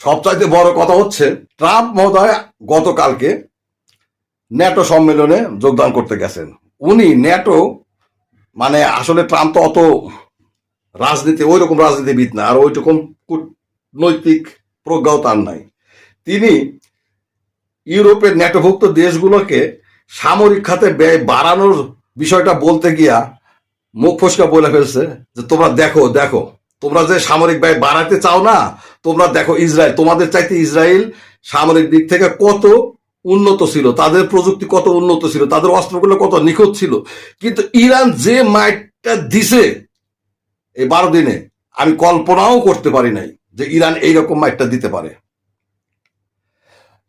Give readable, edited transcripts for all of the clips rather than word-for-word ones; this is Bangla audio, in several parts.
সবচাইতে বড় কথা হচ্ছে ট্রাম্প মহোদয় গতকালকে ন্যাটো সম্মেলনে যোগদান করতে গেছেন। উনি ন্যাটো মানে আসলে ট্রাম্প তো অত রাজনীতি ওই রকম রাজনীতিবিদ না, আর ওই রকম কূটনৈতিক প্রজ্ঞাও তার নাই। তিনি ইউরোপের ন্যাটোভুক্ত দেশগুলোকে সামরিক খাতে ব্যয় বাড়ানোর বিষয়টা বলতে গিয়া মুখ ফসকা বলে ফেলছে যে তোমরা দেখো দেখো, তোমরা যে সামরিক ব্যয় বাড়াতে চাও না, তোমরা দেখো ইসরায়েল, তোমাদের চাইতে ইসরায়েল সামরিক দিক থেকে কত উন্নত ছিল, তাদের প্রযুক্তি কত উন্নত ছিল, তাদের অস্ত্রগুলো কত নিখুঁত ছিল। কিন্তু ইরান যে মাইটটা দিছে এই 12 দিনে, আমি কল্পনাও করতে পারি নাই যে ইরান এইরকম মাইটটা দিতে পারে।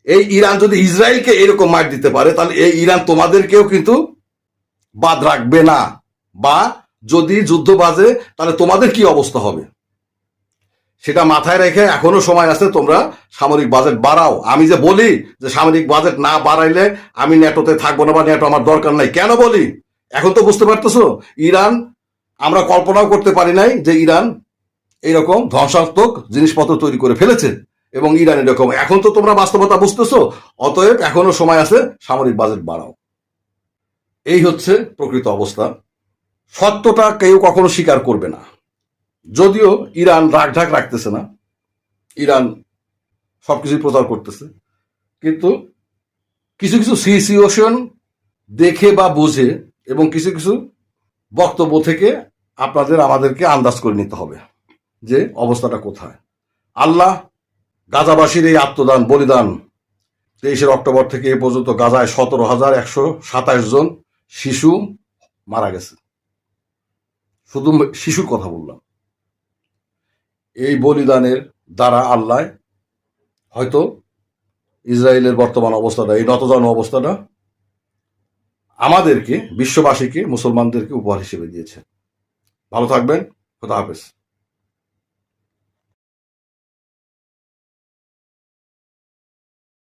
এই ইরান যদি ইসরায়েলকে এরকম মাইট দিতে পারে, তাহলে এই ইরান তোমাদেরকেও কিন্তু বাদ রাখবে না, বা যদি যুদ্ধ বাজে তাহলে তোমাদের কি অবস্থা হবে সেটা মাথায় রেখে এখনো সময় আছে, তোমরা সামরিক বাজেট বাড়াও। আমি যে বলি যে সামরিক বাজেট না বাড়াইলে আমি ন্যাটোতে থাকবো না বা ন্যাটো আমার দরকার নাই, কেন বলি এখন তো বুঝতে পারতেছো। ইরান, আমরা কল্পনাও করতে পারি নাই যে ইরান এইরকম ধ্বংসাত্মক জিনিসপত্র তৈরি করে ফেলেছে, এবং ইরান এরকম। এখন তো তোমরা বাস্তবতা বুঝতেছো, অতএব এখনো সময় আছে, সামরিক বাজেট বাড়াও। এই হচ্ছে প্রকৃত অবস্থা। সত্যটা কেউ কখনো স্বীকার করবে না। যদিও ইরান রাগঢাক রাখতেছে না, ইরান সবকিছু প্রচার করতেছে, কিন্তু কিছু কিছু সিচুয়েশন দেখে বা বুঝে এবং কিছু কিছু বক্তব্য থেকে আপনাদের আমাদেরকে আন্দাজ করে নিতে হবে যে অবস্থাটা কোথায়। আল্লাহ গাজাবাসীর এই আত্মদান বলিদান, 23 অক্টোবর থেকে এ পর্যন্ত গাজায় 17,127 জন শিশু মারা গেছে। শুধু শিশুর কথা বললাম। এই বলিদানের দ্বারা আল্লাহ হয়তো ইসরায়েলের বর্তমান অবস্থাটা, এই নতজানু অবস্থাটা আমাদেরকে, বিশ্ববাসীকে, মুসলমানদেরকে উপহার হিসেবে দিয়েছে। ভালো থাকবেন। খোদা হাফেজ।